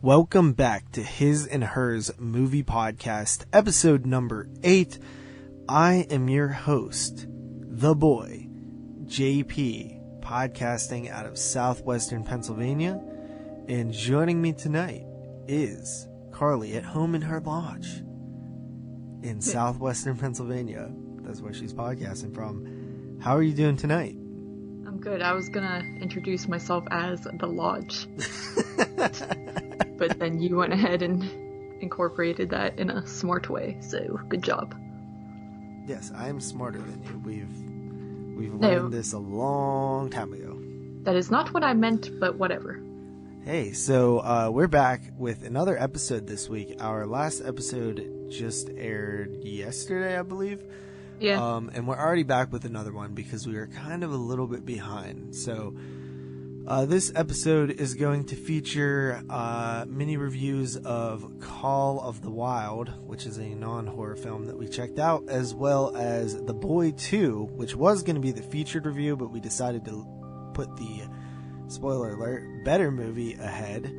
Welcome back to His and Hers Movie Podcast, episode number 8. I am your host, the boy, JP, podcasting out of southwestern Pennsylvania, and joining me tonight is Carly at home in her lodge in southwestern Pennsylvania. That's where she's podcasting from. How are you doing tonight? I'm good. I was gonna introduce myself as the lodge. But then you went ahead and incorporated that in a smart way, so good job. Yes, I am smarter than you. We've learned this a long time ago. That is not what I meant, but whatever. Hey, so we're back with another episode this week. Our last episode just aired yesterday, I believe. Yeah. And we're already back with another one because we were kind of a little bit behind. So this episode is going to feature mini reviews of Call of the Wild, which is a non-horror film that we checked out, as well as The Boy 2, which was going to be the featured review, but we decided to put the, spoiler alert, better movie ahead,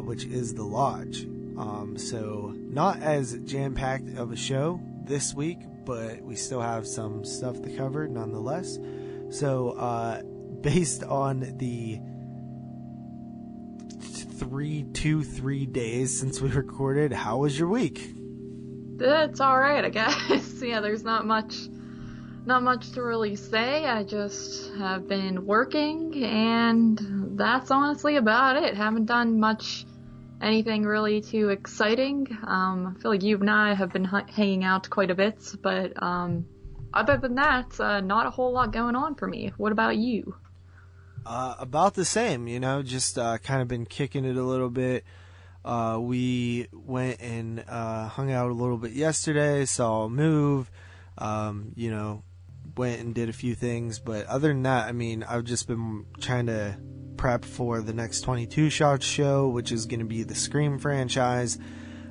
which is The Lodge. So not as jam-packed of a show this week, but we still have some stuff to cover nonetheless. So based on the 3 days since we recorded, how was your week? It's alright, I guess. Yeah, there's not much to really say. I just have been working, and that's honestly about it. Haven't done anything really too exciting. I feel like you and I have been hanging out quite a bit, but other than that, not a whole lot going on for me. What about you? About the same, just kind of been kicking it a little bit. We went and hung out a little bit yesterday, saw a move, went and did a few things. But other than that, I've just been trying to prep for the next 22 Shots show, which is going to be the Scream franchise.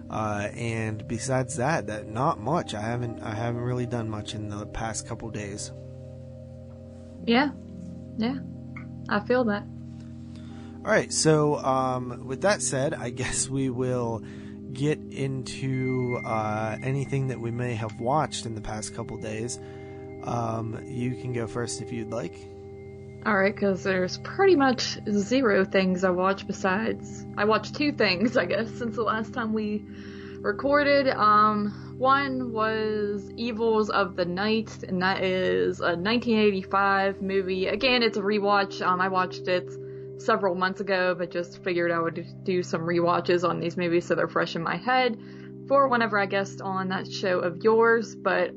And besides that, not much. I haven't really done much in the past couple days. Yeah. I feel that. Alright, so with that said, I guess we will get into anything that we may have watched in the past couple days. You can go first if you'd like. Alright, because there's pretty much zero things I watched besides... I watched 2 things, I guess, since the last time we recorded. One was Evils of the Night, and that is a 1985 movie. Again, it's a rewatch. I watched it several months ago, but just figured I would do some rewatches on these movies so they're fresh in my head for whenever I guest on that show of yours. But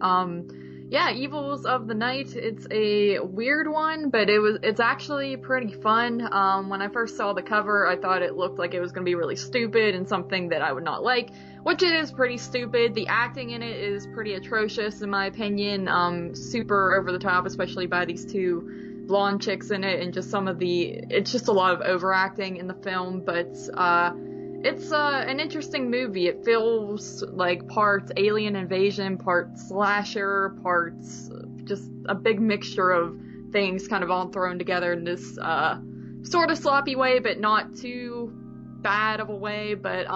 yeah, Evils of the Night, it's a weird one, but it's actually pretty fun. When I first saw the cover, I thought it looked like it was going to be really stupid and something that I would not like, which it is pretty stupid. The acting in it is pretty atrocious, in my opinion. Super over the top, especially by these 2 blonde chicks in it, and just it's just a lot of overacting in the film, but it's an interesting movie. It feels like parts alien invasion, parts slasher, parts just a big mixture of things kind of all thrown together in this sort of sloppy way, but not too bad of a way. But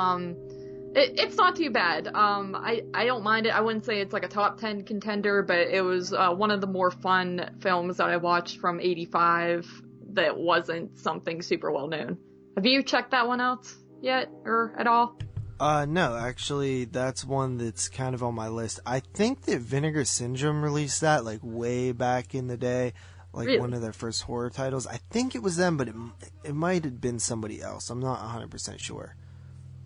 it's not too bad. I don't mind it. I wouldn't say it's like a top 10 contender, but it was one of the more fun films that I watched from '85 that wasn't something super well known. Have you checked that one out yet, or at all? No, actually, that's one that's kind of on my list. I think that Vinegar Syndrome released that, like, way back in the day, like really? One of their first horror titles. I think it was them, but it might have been somebody else. I'm not 100% sure.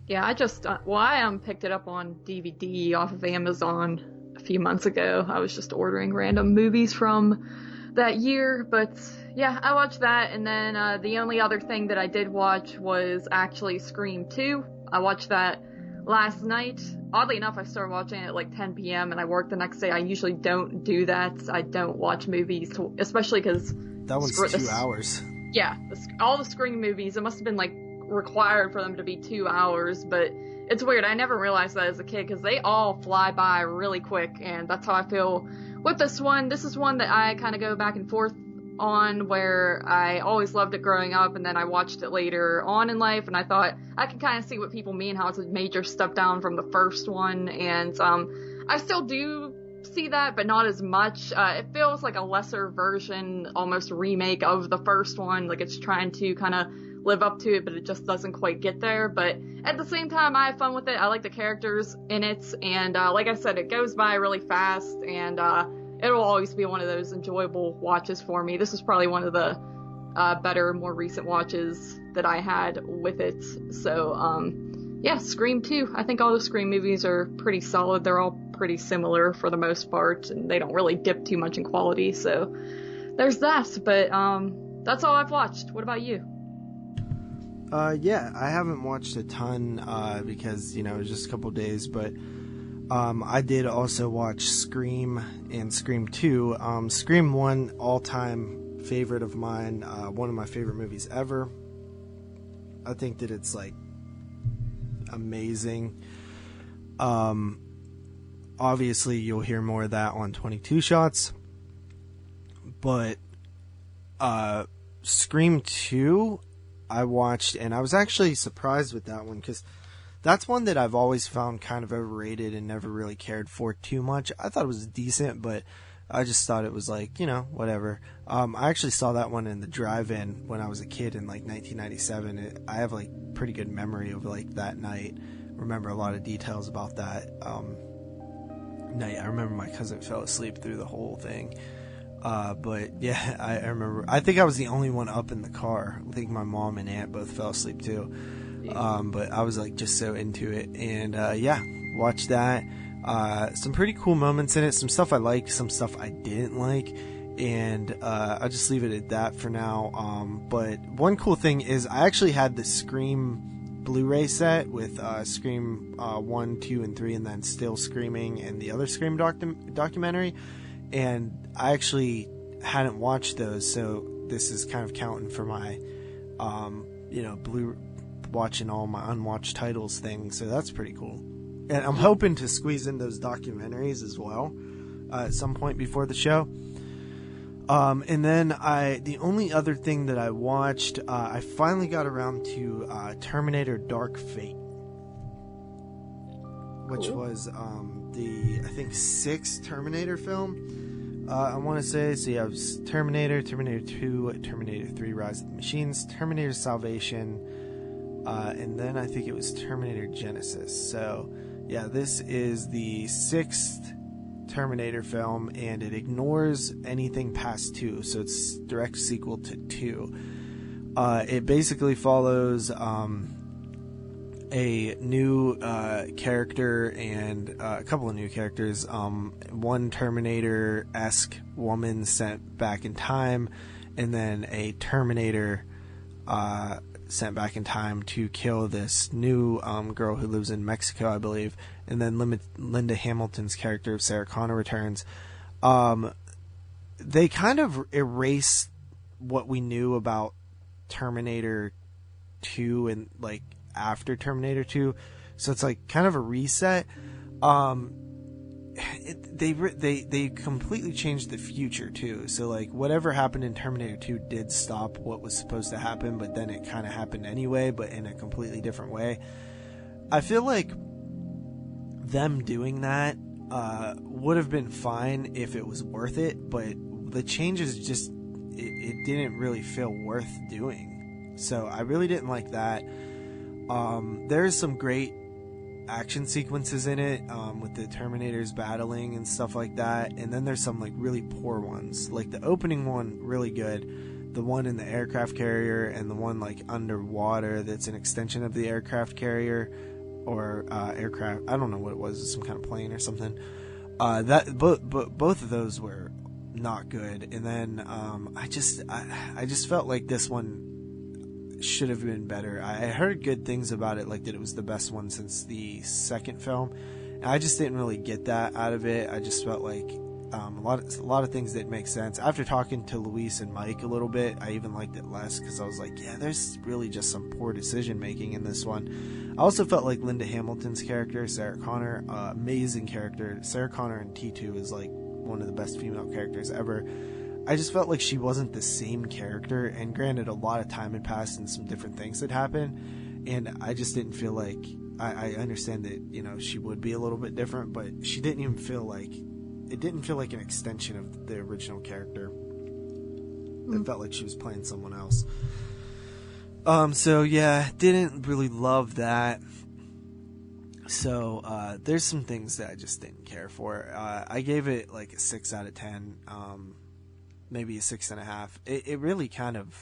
Yeah, I just, I picked it up on DVD off of Amazon a few months ago. I was just ordering random movies from that year, but yeah, I watched that, and then the only other thing that I did watch was actually Scream 2. I watched that last night. Oddly enough, I started watching it at like 10 p.m. and I worked the next day. I usually don't do that. I don't watch movies, especially because... That one's 2 hours. Yeah, all the Scream movies, it must have been like required for them to be 2 hours, but it's weird. I never realized that as a kid because they all fly by really quick, and that's how I feel with this one. This is one that I kind of go back and forth on where I always loved it growing up, and then I watched it later on in life, and I thought I can kind of see what people mean, how it's a major step down from the first one, and I still do see that, but not as much. It feels like a lesser version, almost remake of the first one, like it's trying to kind of live up to it, but it just doesn't quite get there. But at the same time, I have fun with it. I like the characters in it, and like I said, it goes by really fast, and it'll always be one of those enjoyable watches for me. This is probably one of the better, more recent watches that I had with it. So, yeah, Scream 2. I think all the Scream movies are pretty solid. They're all pretty similar for the most part, and they don't really dip too much in quality. So, there's that. But that's all I've watched. What about you? Yeah, I haven't watched a ton because, it was just a couple days, but I did also watch Scream and Scream 2. Scream 1, all-time favorite of mine, one of my favorite movies ever. I think that it's, like, amazing. Obviously, you'll hear more of that on 22 Shots, but Scream 2, I watched, and I was actually surprised with that one, because that's one that I've always found kind of overrated and never really cared for too much. I thought it was decent, but I just thought it was like, whatever. I actually saw that one in the drive-in when I was a kid in like 1997. I have like pretty good memory of like that night. Remember a lot of details about that night. I remember my cousin fell asleep through the whole thing. But yeah, I remember. I think I was the only one up in the car. I think my mom and aunt both fell asleep too. But I was like just so into it, and yeah, watched that. Some pretty cool moments in it. Some stuff I liked, some stuff I didn't like, and I'll just leave it at that for now. But one cool thing is I actually had the Scream Blu-ray set with Scream 1, 2, and 3, and then Still Screaming and the other Scream documentary. And I actually hadn't watched those, so this is kind of counting for my, watching all my unwatched titles thing. So that's pretty cool. And I'm hoping to squeeze in those documentaries as well at some point before the show. And then the only other thing that I watched, I finally got around to Terminator Dark Fate, which was I think 6th Terminator film. I want to say, so yeah, it was Terminator 2, Terminator 3, Rise of the Machines, Terminator Salvation, and then I think it was Terminator Genesis. So yeah, this is the 6th Terminator film, and it ignores anything past 2, so it's direct sequel to 2. It basically follows a new character and a couple of new characters. One Terminator-esque woman sent back in time, and then a Terminator sent back in time to kill this new girl who lives in Mexico, I believe. And then Linda Hamilton's character of Sarah Connor returns. They kind of erase what we knew about Terminator 2 and like after Terminator 2, so it's like kind of a reset. They completely changed the future too, so like whatever happened in Terminator 2 did stop what was supposed to happen, but then it kind of happened anyway, but in a completely different way. I feel like them doing that would have been fine if it was worth it, but the changes just it didn't really feel worth doing, so I really didn't like that. There's some great action sequences in it, with the Terminators battling and stuff like that, and then there's some like really poor ones, like the opening one really good, the one in the aircraft carrier, and the one like underwater that's an extension of the aircraft carrier or aircraft, I don't know what it was, some kind of plane or something. Both of those were not good, and then I just felt like this one should have been better. I heard good things about it, like that it was the best one since the second film, and I just didn't really get that out of it. I just felt like a lot of things didn't make sense. After talking to Luis and Mike a little bit, I even liked it less, because I was like, yeah, there's really just some poor decision making in this one. I also felt like Linda Hamilton's character, Sarah Connor, amazing character. Sarah Connor in T2 is like one of the best female characters ever. I just felt like she wasn't the same character, and granted, a lot of time had passed and some different things had happened, and I just didn't feel like, I understand that, you know, she would be a little bit different, but she didn't even feel like, it didn't feel like an extension of the original character. It felt like she was playing someone else. So yeah, didn't really love that. So there's some things that I just didn't care for. I gave it like a 6 out of 10, maybe a 6.5. It really kind of,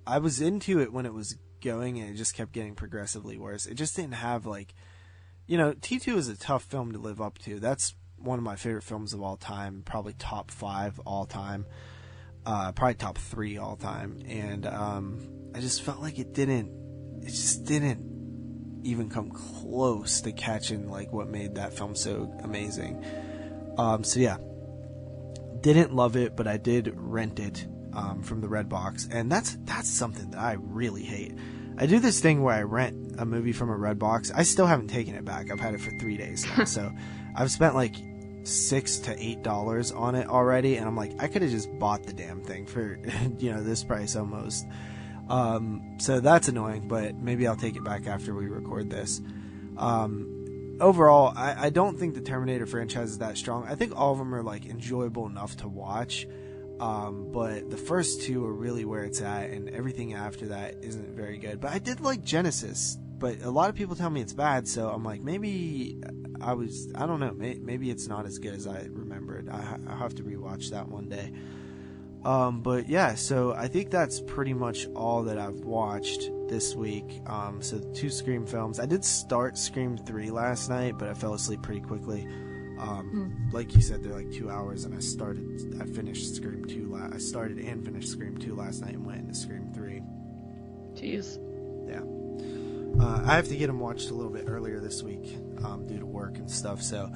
I was into it when it was going, and it just kept getting progressively worse. It just didn't have, like, you know, T2 is a tough film to live up to. That's one of my favorite films of all time, probably top 5 all time, probably top 3 all time, and I just felt like it just didn't even come close to catching like what made that film so amazing. So yeah, didn't love it, but I did rent it from the Redbox, and that's something that I really hate. I do this thing where I rent a movie from a Redbox. I still haven't taken it back. I've had it for 3 days now, so I've spent like $6 to $8 on it already, and I'm like, I could have just bought the damn thing for this price almost. So that's annoying, but maybe I'll take it back after we record this. Overall, I don't think the Terminator franchise is that strong. I think all of them are like enjoyable enough to watch. But the first 2 are really where it's at, and everything after that isn't very good. But I did like Genesis, but a lot of people tell me it's bad, so I'm like, maybe I don't know, maybe it's not as good as I remembered. I'll have to rewatch that one day. But yeah, so I think that's pretty much all that I've watched this week. So 2 Scream films. I did start Scream 3 last night, but I fell asleep pretty quickly. Like you said, they're like 2 hours, and I finished Scream 2 I started and finished Scream 2 last night and went into Scream 3. Jeez. Yeah. I have to get them watched a little bit earlier this week, due to work and stuff, so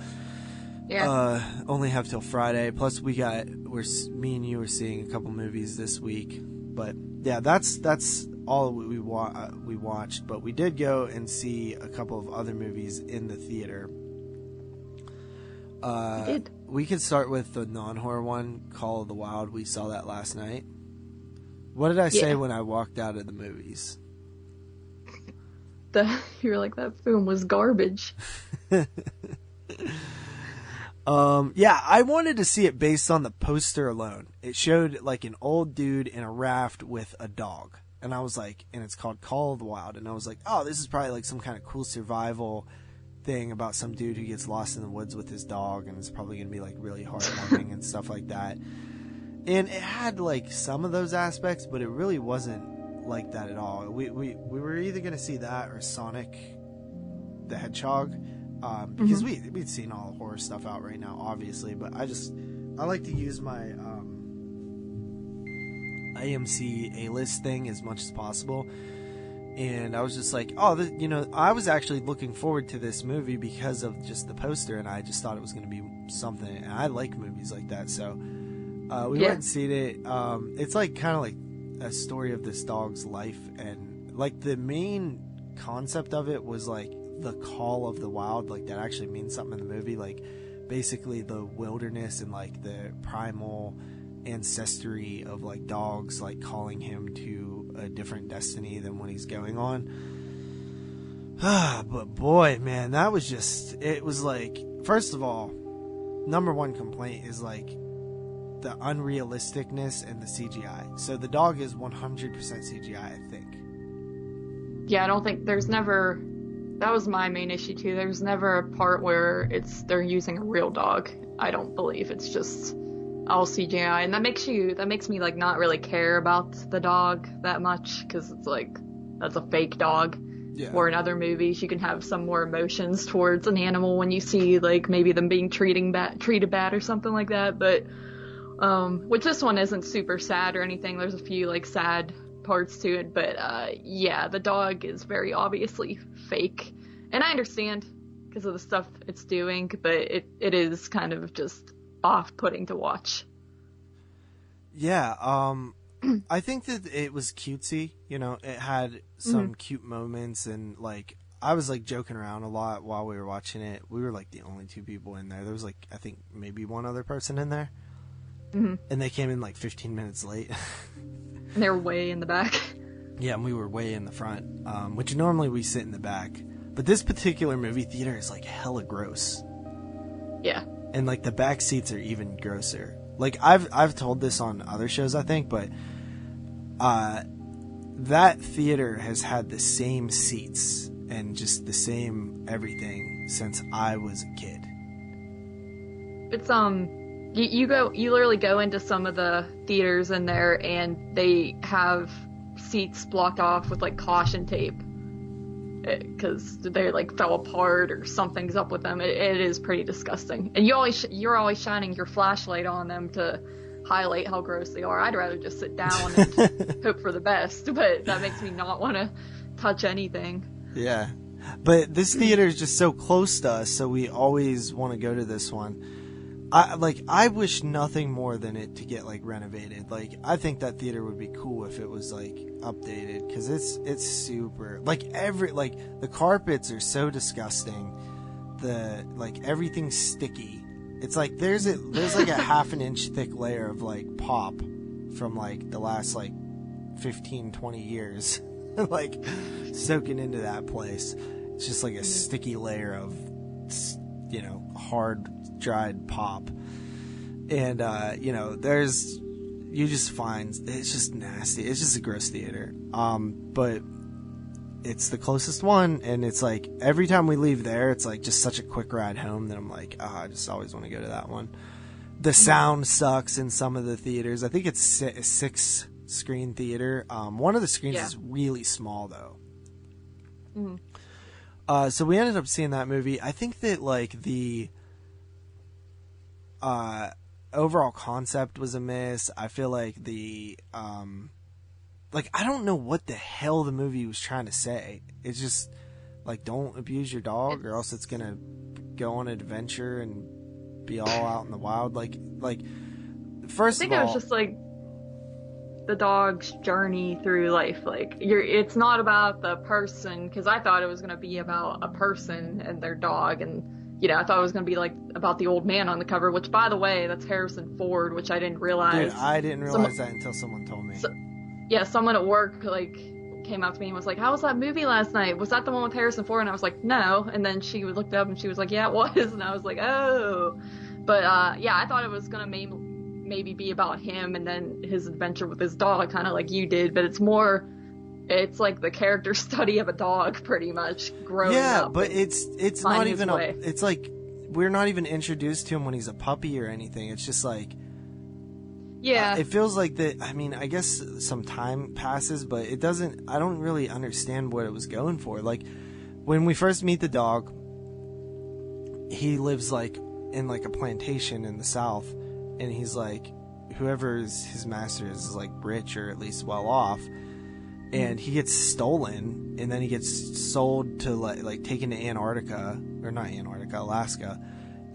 yeah. Only have till Friday. Plus, me and you are seeing a couple movies this week. But yeah, that's all we watched. But we did go and see a couple of other movies in the theater. We did. We could start with the non-horror one, Call of the Wild. We saw that last night. What did I say when I walked out of the movies? You were like, that film was garbage. Yeah, I wanted to see it based on the poster alone. It showed like an old dude in a raft with a dog. And I was like, and it's called Call of the Wild. And I was like, oh, this is probably like some kind of cool survival thing about some dude who gets lost in the woods with his dog. And it's probably going to be like really heartwarming and stuff like that. And it had like some of those aspects, but it really wasn't like that at all. We were either going to see that or Sonic the Hedgehog. Because we'd seen all the horror stuff out right now, obviously, but I like to use my AMC A-list thing as much as possible, and I was just like, I was actually looking forward to this movie because of just the poster, and I just thought it was going to be something, and I like movies like that, so we went and seen it. It's like kind of like a story of this dog's life, and like the main concept of it was like the call of the wild, like that actually means something in the movie, like basically the wilderness and like the primal ancestry of like dogs like calling him to a different destiny than what he's going on. But boy, man, that was just, it was like, first of all, number one complaint is like the unrealisticness and the CGI. So the dog is 100% CGI, I think. Yeah, I don't think that was my main issue too. There's never a part where they're using a real dog. I don't believe it's just all CGI, and that makes me like not really care about the dog that much, because it's like, that's a fake dog. Yeah. Or in other movies, you can have some more emotions towards an animal when you see like maybe them being treated bad or something like that. But which this one isn't super sad or anything. There's a few like sad parts to it, but yeah, the dog is very obviously fake, and I understand because of the stuff it's doing, but it is kind of just off-putting to watch. Yeah, I think that it was cutesy, it had some cute moments, and like I was like joking around a lot while we were watching it. We were like the only 2 people in there. There was like, I think maybe one other person in there. and they came in like 15 minutes late. And they were way in the back. Yeah, and we were way in the front, which normally we sit in the back. But this particular movie theater is like hella gross. Yeah. And like the back seats are even grosser. Like I've told this on other shows, I think, but that theater has had the same seats and just the same everything since I was a kid. It's you literally go into some of the theaters in there and they have seats blocked off with like caution tape because they like fell apart or something's up with them. It is pretty disgusting, and you're always shining your flashlight on them to highlight how gross they are. I'd rather just sit down and hope for the best, but that makes me not want to touch anything. Yeah, but this theater is just so close to us, so we always want to go to this one. I wish nothing more than it to get like renovated. Like I think that theater would be cool if it was like updated, because it's super like the carpets are so disgusting. The like everything's sticky. It's like there's like a half an inch thick layer of like pop from like the last like 15-20 years like soaking into that place. It's just like a sticky layer of, you know, hard dried pop. And you just find it's just nasty. It's just a gross theater. But it's the closest one, and it's like every time we leave there, it's like just such a quick ride home that I'm like, I just always want to go to that one. The sound sucks in some of the theaters. I think it's a 6-screen theater. One of the screens is really small though. So we ended up seeing that movie. I think that like the overall concept was a miss. I feel like the I don't know what the hell the movie was trying to say. It's just like, don't abuse your dog or else it's gonna go on an adventure and be all out in the wild. Like first of all, I think it was just like the dog's journey through life. Like it's not about the person, because I thought it was going to be about a person and their dog, and I thought it was going to be like about the old man on the cover, which by the way, that's Harrison Ford, which I didn't realize. Dude, I didn't realize that until someone told me. Someone at work like came up to me and was like, how was that movie last night? Was that the one with Harrison Ford? And I was like, no. And then she looked up and she was like, yeah, it was. And I was like, oh. But I thought it was going to maybe be about him and then his adventure with his dog, kind of like you did, but it's like the character study of a dog pretty much growing up. Yeah, but it's not even it's like we're not even introduced to him when he's a puppy or anything. It's just like, it feels like that. I mean, I guess some time passes, but I don't really understand what it was going for. Like when we first meet the dog, he lives like in like a plantation in the South. And he's like, whoever his master is like rich or at least well off, and he gets stolen, and then he gets sold to like taken to Alaska,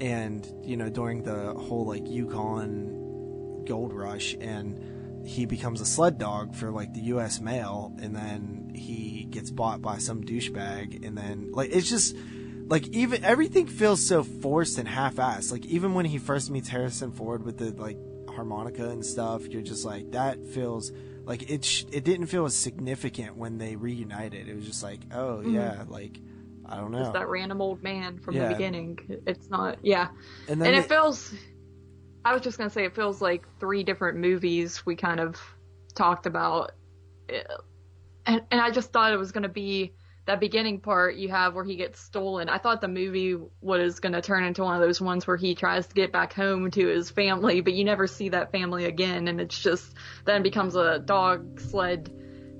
and during the whole like Yukon gold rush, and he becomes a sled dog for like the U.S. mail, and then he gets bought by some douchebag, and then like it's just. Like, even everything feels so forced and half-assed. Like, even when he first meets Harrison Ford with the, like, harmonica and stuff, you're just like, that feels... Like, it didn't feel as significant when they reunited. It was just like, oh, yeah, like, I don't know. Just that random old man from the beginning. It's not... Yeah. And it feels... I was just going to say, it feels like 3 different movies we kind of talked about. And I just thought it was going to be... That beginning part you have where he gets stolen, I thought the movie was going to turn into one of those ones where he tries to get back home to his family, but you never see that family again, and it's just then becomes a dog sled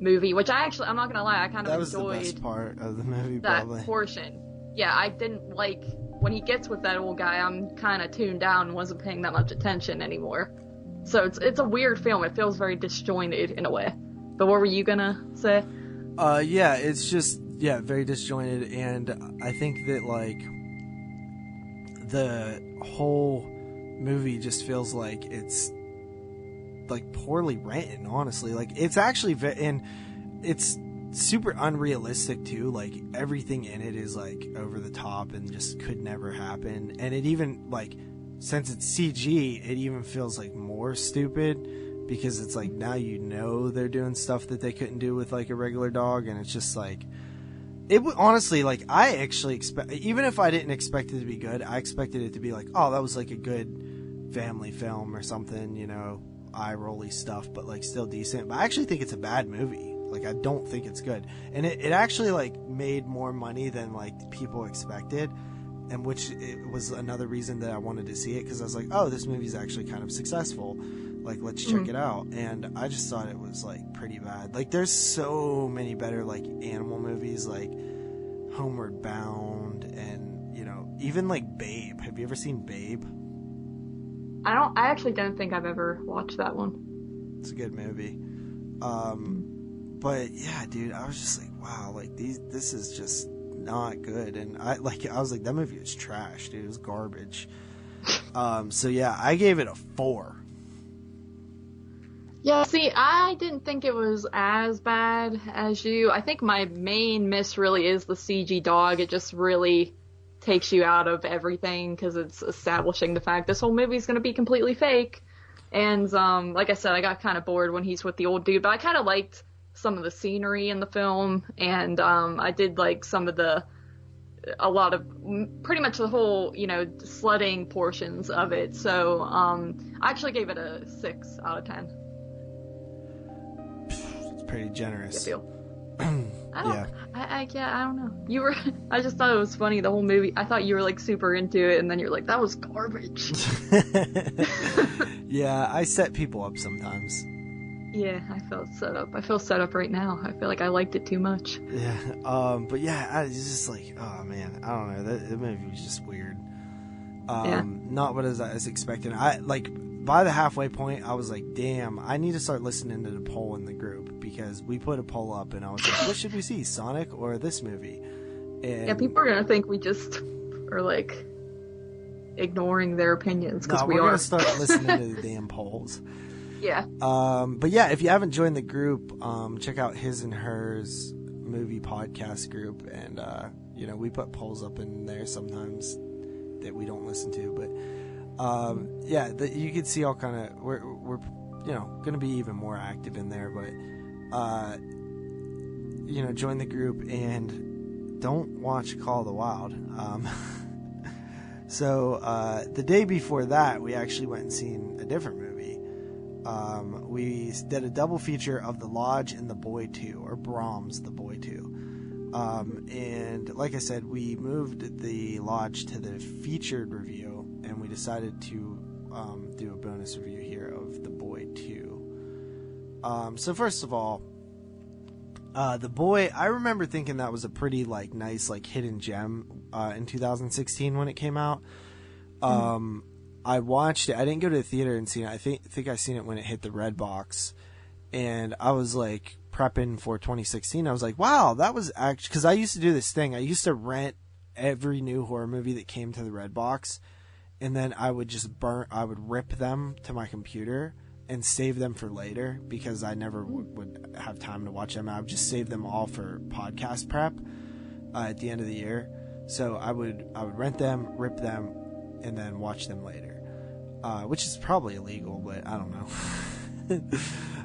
movie, which I'm not going to lie, I kind of enjoyed. That was the best part of the movie, that probably. Portion. Yeah, I didn't like when he gets with that old guy. I'm kind of tuned down and wasn't paying that much attention anymore. So it's a weird film. It feels very disjointed in a way. But what were you gonna say? It's just. Yeah, very disjointed, and I think that, like, the whole movie just feels like it's, like, poorly written, honestly. Like, it's actually, and it's super unrealistic, too. Like, everything in it is, like, over the top and just could never happen, and it even, like, since it's CG, it even feels like more stupid because it's like now they're doing stuff that they couldn't do with like a regular dog, and it's just like honestly, like I actually even if I didn't expect it to be good, I expected it to be like, oh, that was like a good family film or something, eye rolly stuff, but like still decent. But I actually think it's a bad movie. Like I don't think it's good, and it actually like made more money than like people expected, and which it was another reason that I wanted to see it, because I was like, oh, this movie's actually kind of successful, like let's check it out. And I just thought it was like pretty bad. Like there's so many better like animal movies, like Homeward Bound, and even like Babe. Have you ever seen Babe? I actually don't think I've ever watched that one. It's a good movie. But yeah, dude, I was just like, wow, like this is just not good. And I was like, that movie was trash, dude. It was garbage. So yeah, I gave it a 4. Yeah, see, I didn't think it was as bad as you. I think my main miss really is the CG dog. It just really takes you out of everything because it's establishing the fact this whole movie is going to be completely fake. And like I said, I got kind of bored when he's with the old dude, but I kind of liked some of the scenery in the film, and I did like pretty much the whole, sledding portions of it. So I actually gave it a 6 out of 10. It's pretty generous. I don't know. I just thought it was funny, the whole movie. I thought you were like super into it, and then you're like, that was garbage. Yeah, I set people up sometimes. Yeah, I felt set up. I feel set up right now. I feel like I liked it too much. Yeah, but yeah, I was just like, oh man, I don't know. That movie was just weird. Not what I was expecting. By the halfway point, I was like, damn, I need to start listening to the poll in the group, because we put a poll up and I was like, what should we see, Sonic or this movie? And yeah, people are going to think we just are like ignoring their opinions, because we're going to start listening to the damn polls. Yeah. But yeah, if you haven't joined the group, check out His and Hers movie podcast group, and we put polls up in there sometimes that we don't listen to, but you can see all kind of we're going to be even more active in there, but join the group and don't watch Call of the Wild. So the day before that, we actually went and seen a different movie. We did a double feature of The Lodge and The Boy 2, or Brahms, The Boy 2. And like I said, we moved The Lodge to the featured review, and we decided to do a bonus review here of The Boy 2. So first of all, The Boy, I remember thinking that was a pretty nice hidden gem in 2016 when it came out. I watched it. I didn't go to the theater and see it. I think I seen it when it hit the Red Box, and I was prepping for 2016. I was like, wow, that was actually, because I used to do this thing. I used to rent every new horror movie that came to the Red Box, and then I would rip them to my computer and save them for later, because I never would have time to watch them. I would just save them all for podcast prep at the end of the year. So I would rent them, rip them, and then watch them later, which is probably illegal, but I don't know.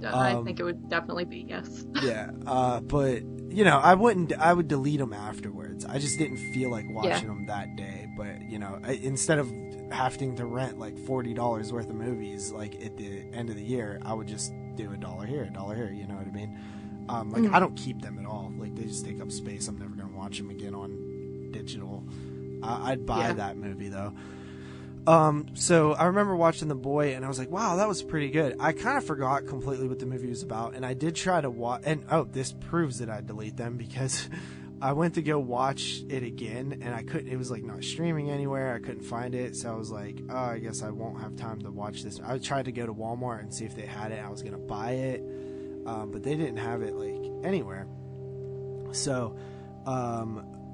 I think it would definitely be, yes. Yeah, but I would delete them afterwards. I just didn't feel like watching them that day. But instead of having to rent $40 worth of movies at the end of the year, I would just do $1 here, $1 here. You know what I mean? I don't keep them at all. They just take up space. I'm never gonna watch them again on digital. I'd buy that movie though. So I remember watching The Boy, and I was like, wow, that was pretty good. I kind of forgot completely what the movie was about, and I did try to watch, and this proves that I delete them, because I went to go watch it again, and I couldn't, it was not streaming anywhere, I couldn't find it, so I was like, oh, I guess I won't have time to watch this. I tried to go to Walmart and see if they had it. I was gonna buy it, but they didn't have it anywhere. So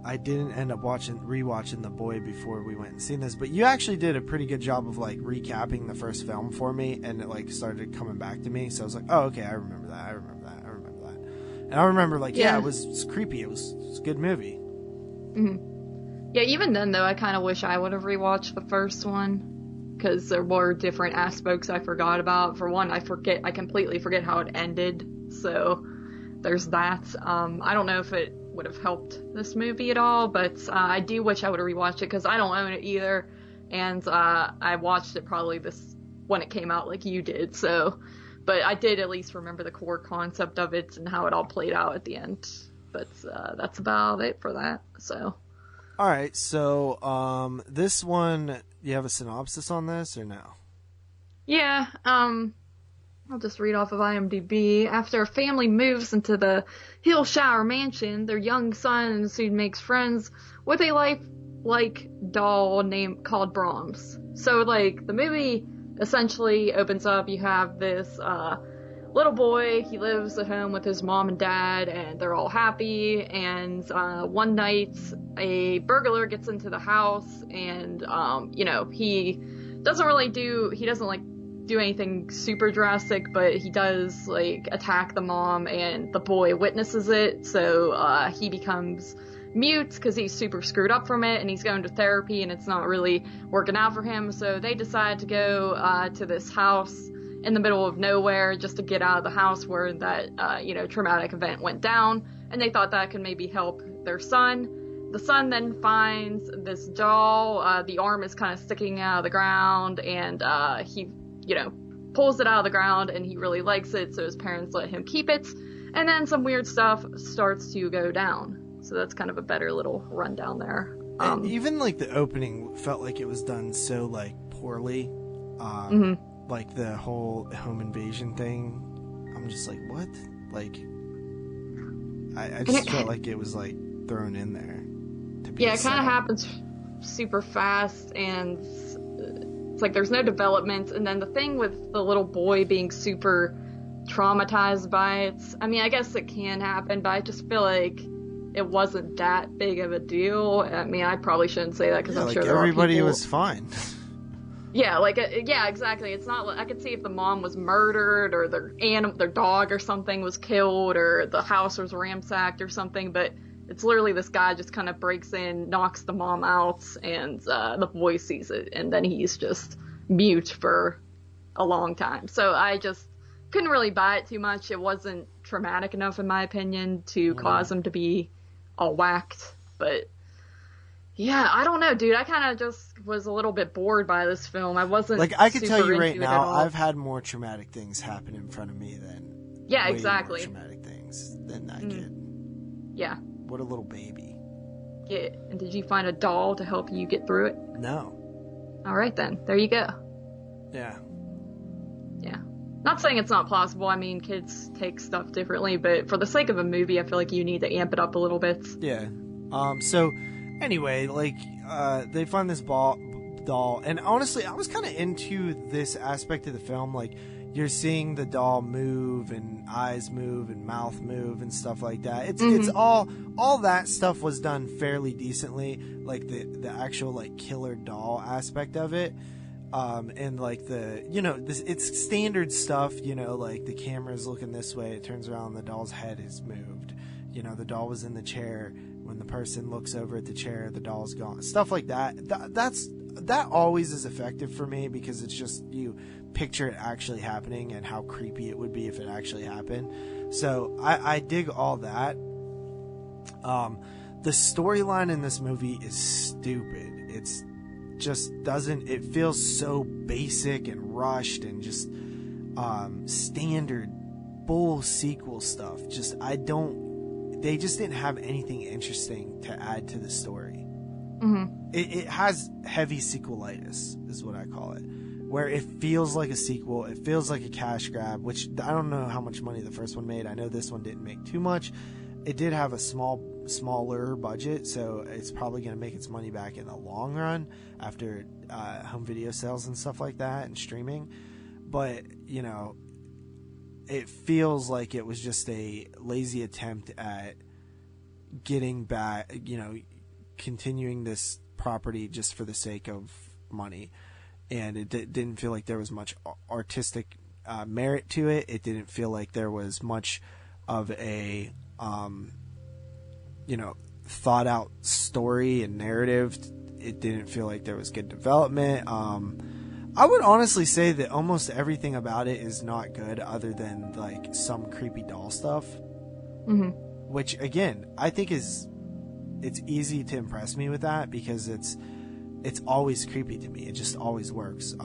I didn't end up rewatching The Boy before we went and seen this, but you actually did a pretty good job of recapping the first film for me, and it started coming back to me. So I was like, oh, okay, I remember that. And I remember it was creepy. It was a good movie. Mm-hmm. Yeah, even then though, I kind of wish I would have rewatched the first one. because there were different aspects I forgot about. For one, I completely forget how it ended, so there's that. I don't know if it would have helped this movie at all, but I do wish I would have rewatched it, because I don't own it either, and I watched it probably when it came out like you did, so, but I did at least remember the core concept of it and how it all played out at the end, but that's about it for that, so. Alright, so, this one, you have a synopsis on this, or no? Yeah, I'll just read off of IMDb. After a family moves into the Hillshire mansion, their young son soon makes friends with a lifelike doll called Brahms. So, like, the movie essentially opens up, you have this little boy, he lives at home with his mom and dad, and they're all happy, and one night a burglar gets into the house, and, he doesn't do anything super drastic, but he does, attack the mom, and the boy witnesses it, so he becomes mute because he's super screwed up from it, and he's going to therapy, and it's not really working out for him, so they decide to go to this house in the middle of nowhere just to get out of the house where that, traumatic event went down, and they thought that could maybe help their son. The son then finds this doll, the arm is kind of sticking out of the ground, and he pulls it out of the ground, and he really likes it, so his parents let him keep it, and then some weird stuff starts to go down. So that's kind of a better little rundown there. Even, the opening felt like it was done so, poorly. Like, the whole home invasion thing. I'm just like, what? I just felt like it was, thrown in there. Yeah, it kind of happens super fast, and it's like there's no development, and then the thing with the little boy being super traumatized by it, I mean, I guess it can happen, but I just feel like it wasn't that big of a deal. I mean, I probably shouldn't say that, because I'm sure everybody was fine. Yeah, yeah, exactly. It's not, I could see if the mom was murdered, or their dog or something was killed, or the house was ransacked or something, but it's literally this guy just kind of breaks in, knocks the mom out, and the boy sees it, and then he's just mute for a long time. So I just couldn't really buy it too much. It wasn't traumatic enough, in my opinion, to cause him to be all whacked. But yeah, I don't know, dude. I kind of just was a little bit bored by this film. I wasn't I can tell you right now, I've had more traumatic things happen in front of me than exactly more traumatic things than that kid. Yeah. What a little baby. Yeah. And did you find a doll to help you get through it? No. All right, then. There you go. Yeah. Yeah. Not saying it's not possible. I mean, kids take stuff differently, but for the sake of a movie, I feel like you need to amp it up a little bit. Yeah. So, anyway, they find this doll, and honestly, I was kind of into this aspect of the film. You're seeing the doll move, and eyes move, and mouth move, and stuff like that. It's all that stuff was done fairly decently. The actual killer doll aspect of it. And it's standard stuff, the camera's looking this way, it turns around, the doll's head is moved. The doll was in the chair. When the person looks over at the chair, the doll's gone. Stuff like that. That always is effective for me, because it's just, you picture it actually happening and how creepy it would be if it actually happened. So I dig all that. The storyline in this movie is stupid. It's just it feels so basic and rushed and just standard bull sequel stuff. They just didn't have anything interesting to add to the story. It has heavy sequelitis, is what I call it, where it feels like a sequel, it feels like a cash grab, which I don't know how much money the first one made. I know this one didn't make too much. It did have a smaller budget, so it's probably going to make its money back in the long run after home video sales and stuff like that and streaming. But, it feels like it was just a lazy attempt at getting back, continuing this property just for the sake of money. And it didn't feel like there was much artistic merit to it. It didn't feel like there was much of a thought out story and narrative. It didn't feel like there was good development. I would honestly say that almost everything about it is not good other than, like, some creepy doll stuff. Mm-hmm. Which, again, I think it's easy to impress me with that because it's always creepy to me. It just always works.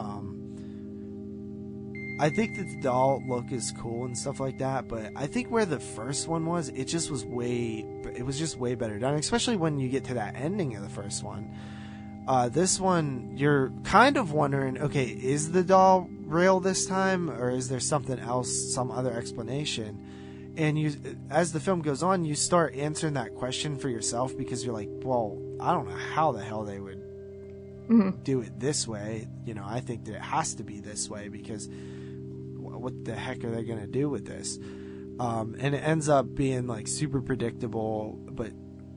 I think that the doll look is cool and stuff like that, but I think where the first one was, it was just way better done, especially when you get to that ending of the first one. This one, you're kind of wondering, okay, is the doll real this time, or is there something else, some other explanation? And you, as the film goes on, you start answering that question for yourself because you're like, well, I don't know how the hell they would do it this way. You know, I think that it has to be this way because what the heck are they going to do with this? And it ends up being like super predictable, but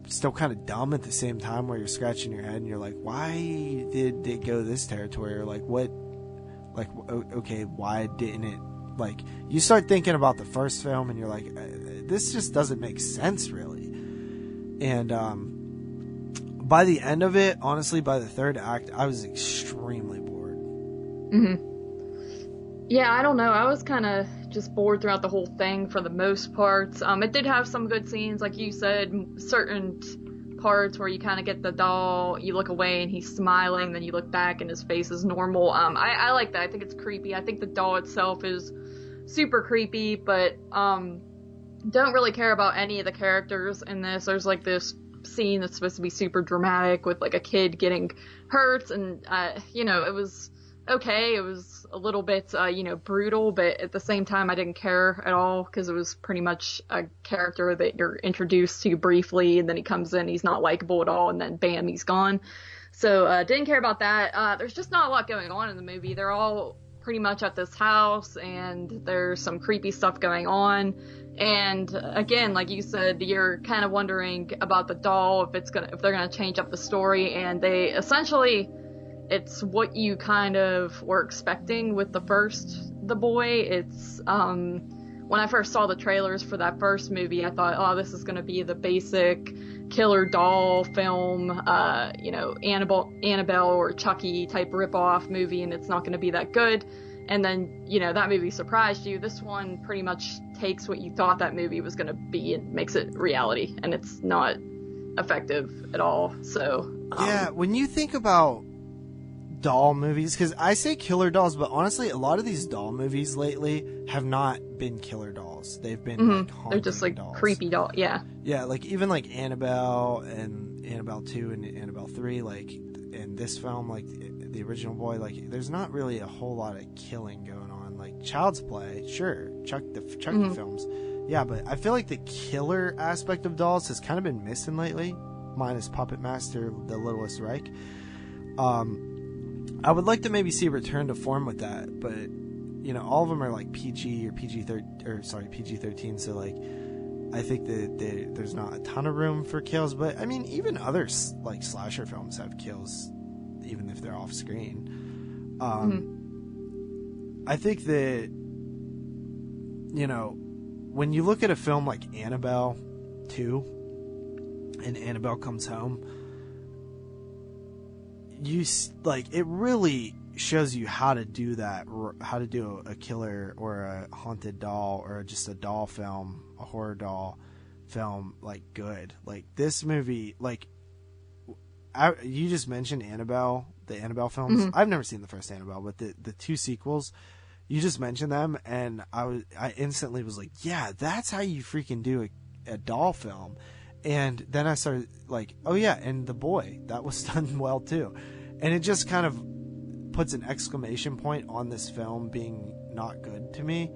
still kind of dumb at the same time, where you're scratching your head and you're like, why did it go this territory? Or like, what, like, okay, why didn't it, like, you start thinking about the first film and you're like, this just doesn't make sense really. And by the end of it, honestly, by the third act, I was extremely bored. Yeah, I don't know. I was kind of just bored throughout the whole thing for the most part. It did have some good scenes, like you said, certain parts where you kind of get the doll, you look away and he's smiling, then you look back and his face is normal. I like that. I think it's creepy. I think the doll itself is super creepy, but don't really care about any of the characters in this. There's like this scene that's supposed to be super dramatic with like a kid getting hurt, and you know, it was okay. It was a little bit you know, brutal, but at the same time I didn't care at all because it was pretty much a character that you're introduced to briefly, and then he comes in, he's not likable at all, and then bam, he's gone. So didn't care about that. There's just not a lot going on in the movie. They're all pretty much at this house, and there's some creepy stuff going on. And again, like you said, you're kind of wondering about the doll, if they're gonna change up the story, and they essentially, it's what you kind of were expecting with the boy. It's when I first saw the trailers for that first movie, I thought, oh, this is gonna be the basic killer doll film, you know, Annabelle or Chucky type ripoff movie, and it's not going to be that good. And then, you know, that movie surprised you. This one pretty much takes what you thought that movie was going to be and makes it reality, and it's not effective at all. So yeah, when you think about doll movies, because I say killer dolls, but honestly, a lot of these doll movies lately have not been killer dolls. They've been like haunting. They're just like dolls. Creepy doll. Yeah, like even like Annabelle and Annabelle 2 and Annabelle 3, like in this film, like the original boy, like there's not really a whole lot of killing going on. Like Child's Play, sure, Chucky films, yeah, but I feel like the killer aspect of dolls has kind of been missing lately, minus Puppet Master, The Littlest Reich. I would like to maybe see a return to form with that, but you know, all of them are like PG or PG-13, so like I think that there's not a ton of room for kills, but I mean, even other like slasher films have kills, even if they're off screen. I think that, you know, when you look at a film like Annabelle 2 and Annabelle Comes Home, you like, it really shows you how to do that, how to do a killer or a haunted doll or just a doll film, a horror doll film, like good. Like this movie, like you just mentioned Annabelle, the Annabelle films. I've never seen the first Annabelle, but the two sequels, you just mentioned them, and I instantly was like, yeah, that's how you freaking do a doll film. And then I started like, oh yeah, and The Boy, that was done well too. And it just kind of puts an exclamation point on this film being not good to me.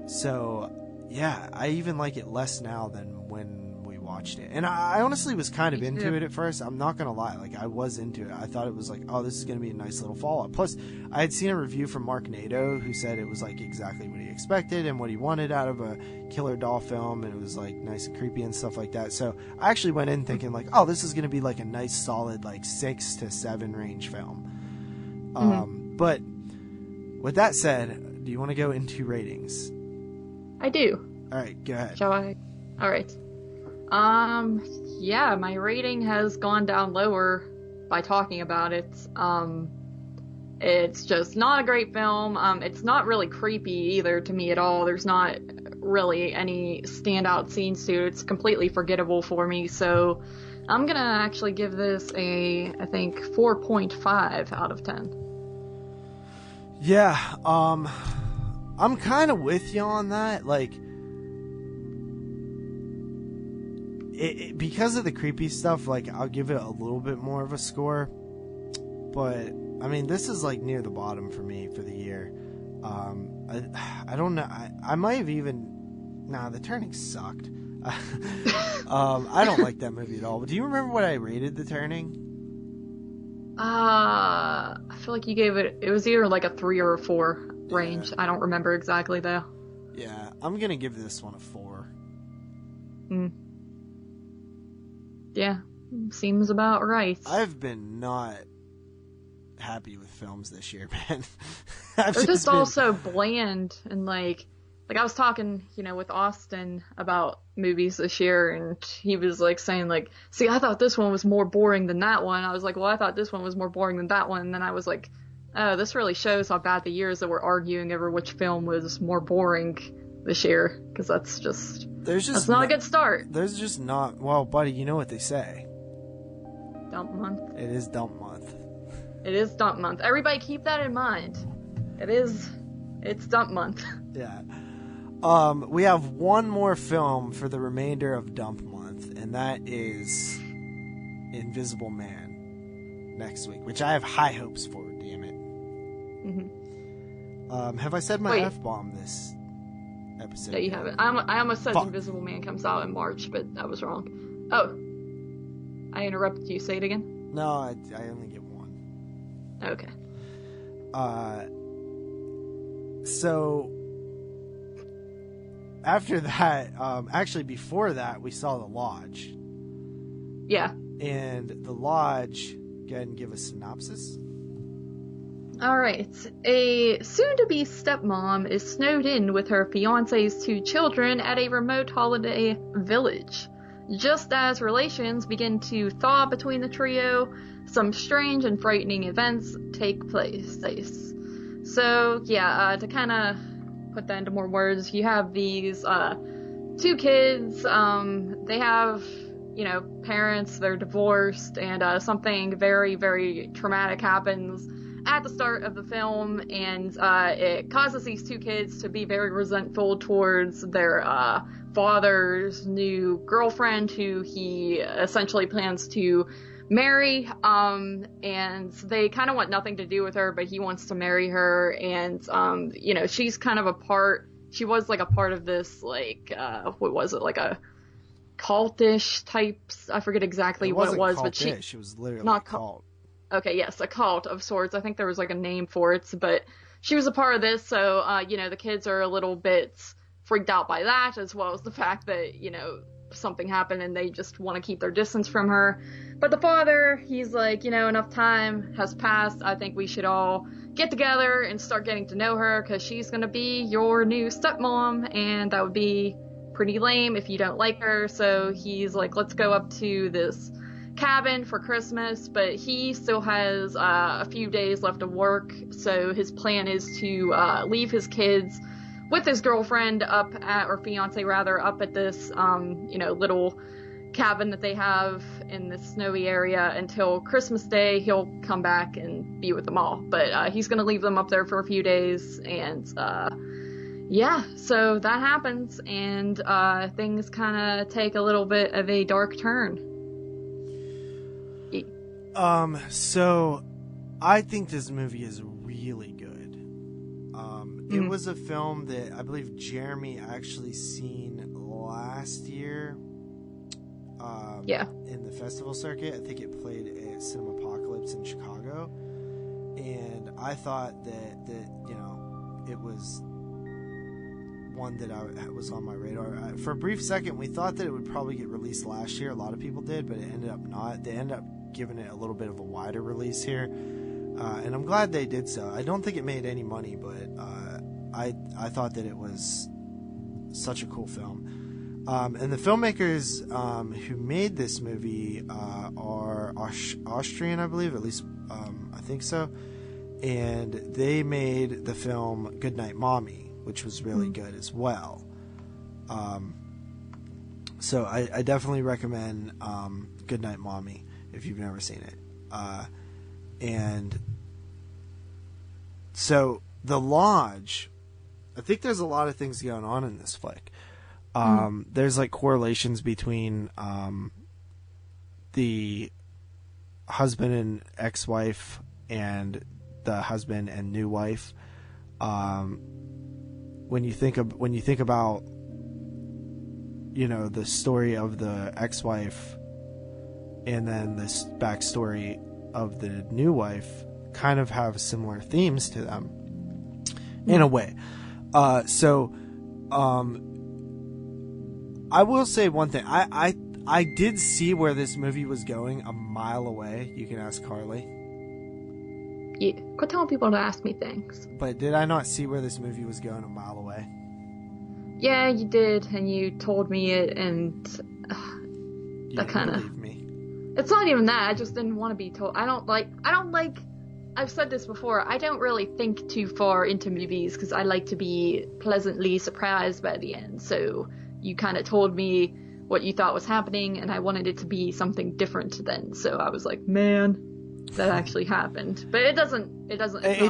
So yeah, I even like it less now than when we watched it. And I honestly was kind of into it at first. I'm not gonna lie, like I was into it. I thought it was like, oh, this is gonna be a nice little follow-up. Plus, I had seen a review from Mark Nato who said it was like exactly what he expected and what he wanted out of a killer doll film, and it was like nice and creepy and stuff like that. So I actually went in thinking like, oh, this is gonna be like a nice solid like 6 to 7 range film. But with that said, do you want to go into ratings? I do. All right, go ahead. Shall I? All right. Yeah, my rating has gone down lower by talking about it. It's just not a great film. It's not really creepy either to me at all. There's not really any standout scenes to it. It's completely forgettable for me. So I'm gonna actually give this I think 4.5 out of 10. Yeah, I'm kind of with you on that. Like, because of the creepy stuff, like, I'll give it a little bit more of a score. But, I mean, this is, like, near the bottom for me for the year. I don't know. I might have even... Nah, The Turning sucked. I don't like that movie at all. Do you remember what I rated The Turning? I feel like you gave it was either like a 3 or a 4 range. Yeah. I don't remember exactly though. Yeah, I'm gonna give this one a 4. Yeah, seems about right. I've been not happy with films this year, man. They're just all so bland, and like I was talking, with Austin about movies this year, and he was like saying like, see, I thought this one was more boring than that one. I was like, well, I thought this one was more boring than that one. And then I was like, oh, this really shows how bad the year is that we're arguing over which film was more boring this year, because that's not a good start. There's just not. Well, buddy, you know what they say. Dump month. It is dump month. It is dump month. Everybody keep that in mind. It's dump month. Yeah. We have one more film for the remainder of dump month, and that is Invisible Man next week, which I have high hopes for. Damn it. Mm-hmm. Have I said my F-bomb this episode? No, you haven't. I almost said Invisible Man comes out in March, but that was wrong. Oh, I interrupted you. Say it again. No, I only get one. Okay. So after that, actually before that, we saw The Lodge. Yeah. And The Lodge, go ahead and give a synopsis. Alright. A soon-to-be stepmom is snowed in with her fiancé's 2 children at a remote holiday village. Just as relations begin to thaw between the trio, some strange and frightening events take place. So, yeah, to kind of put that into more words, you have these 2 kids. They have, parents, they're divorced, and something very, very traumatic happens at the start of the film, and it causes these 2 kids to be very resentful towards their father's new girlfriend, who he essentially plans to marry, and they kind of want nothing to do with her, but he wants to marry her, and she's kind of she was like a part of this, like, what was it, like a cultish types, I forget exactly what it was, cultish, but she was literally not a cult. Okay, yes, a cult of sorts. I think there was like a name for it, but she was a part of this, so the kids are a little bit freaked out by that, as well as the fact that something happened and they just want to keep their distance from her. But the father, he's like, enough time has passed. I think we should all get together and start getting to know her, because she's going to be your new stepmom, and that would be pretty lame if you don't like her. So he's like, let's go up to this cabin for Christmas, but he still has a few days left of work, so his plan is to leave his kids with his girlfriend or fiance rather, up at this little cabin that they have in this snowy area until Christmas Day. He'll come back and be with them all, but he's gonna leave them up there for a few days, and so that happens, and things kind of take a little bit of a dark turn. So I think this movie is really good. It was a film that I believe Jeremy actually seen last year. In the festival circuit. I think it played at Cinemapocalypse in Chicago, and I thought that it was one that was on my radar. For a brief second, we thought that it would probably get released last year. A lot of people did, but it ended up not. They ended up giving it a little bit of a wider release here, and I'm glad they did so. I don't think it made any money, but I thought that it was such a cool film. And the filmmakers who made this movie are Austrian, I believe, at least I think so. and they made the film Goodnight Mommy, which was really good as well. So I definitely recommend Goodnight Mommy if you've never seen it. And so The Lodge, I think there's a lot of things going on in this flick. There's like correlations between the husband and ex-wife and the husband and new wife. When you think about, you know, the story of the ex-wife and then this backstory of the new wife, kind of have similar themes to them in a way. So I will say one thing. I did see where this movie was going a mile away. You can ask Carly. Yeah, quit telling people to ask me things. But did I not see where this movie was going a mile away? Yeah, you did, and you told me it, and that kind of... believe me. It's not even that, I just didn't want to be told. I don't like, I've said this before, I don't really think too far into movies, because I like to be pleasantly surprised by the end, so you kind of told me what you thought was happening, and I wanted it to be something different then, so I was like, man, that actually happened. But it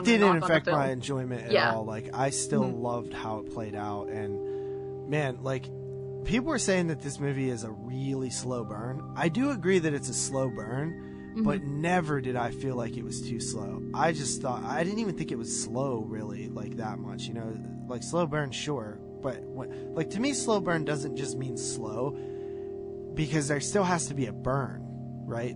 didn't affect my enjoyment at all. Like, I still loved how it played out, and man, like, people were saying that this movie is a really slow burn. I do agree that it's a slow burn, but never did I feel like it was too slow. I just thought, I didn't even think it was slow really, like that much, you know, like slow burn, sure. But like, to me, slow burn doesn't just mean slow, because there still has to be a burn, right?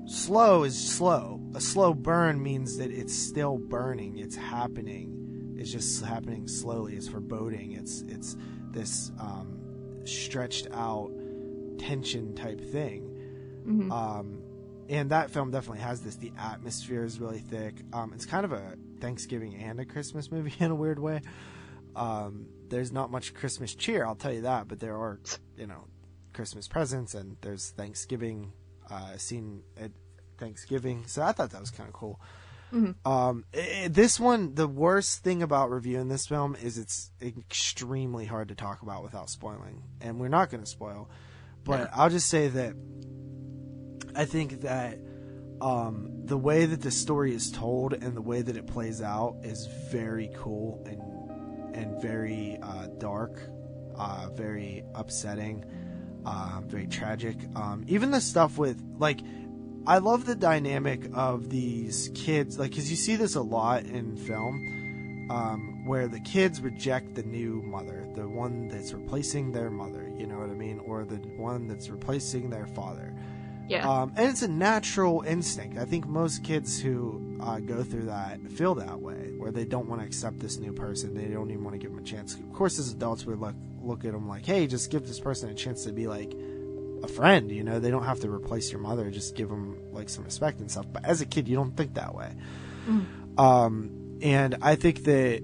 Slow is slow. A slow burn means that it's still burning. It's happening. It's just happening slowly. It's foreboding. It's this stretched out tension type thing. And that film definitely has this. The atmosphere is really thick. It's kind of a Thanksgiving and a Christmas movie in a weird way. There's not much Christmas cheer, I'll tell you that, but there are, you know, Christmas presents, and there's Thanksgiving scene at Thanksgiving. So I thought that was kind of cool. This one, the worst thing about reviewing this film is it's extremely hard to talk about without spoiling, and we're not going to spoil, but I'll just say that I think that the way that the story is told and the way that it plays out is very cool and very dark, very upsetting, very tragic. Even the stuff with, like, I love the dynamic of these kids, like, because you see this a lot in film, where the kids reject the new mother, the one that's replacing their mother, you know what I mean, or the one that's replacing their father. And it's a natural instinct. I think most kids who go through that feel that way, where they don't want to accept this new person. They don't even want to give them a chance. Of course, as adults, we look at them like, hey, just give this person a chance to be like a friend, you know. They don't have to replace your mother. Just give them like some respect and stuff. But as a kid, you don't think that way. And I think that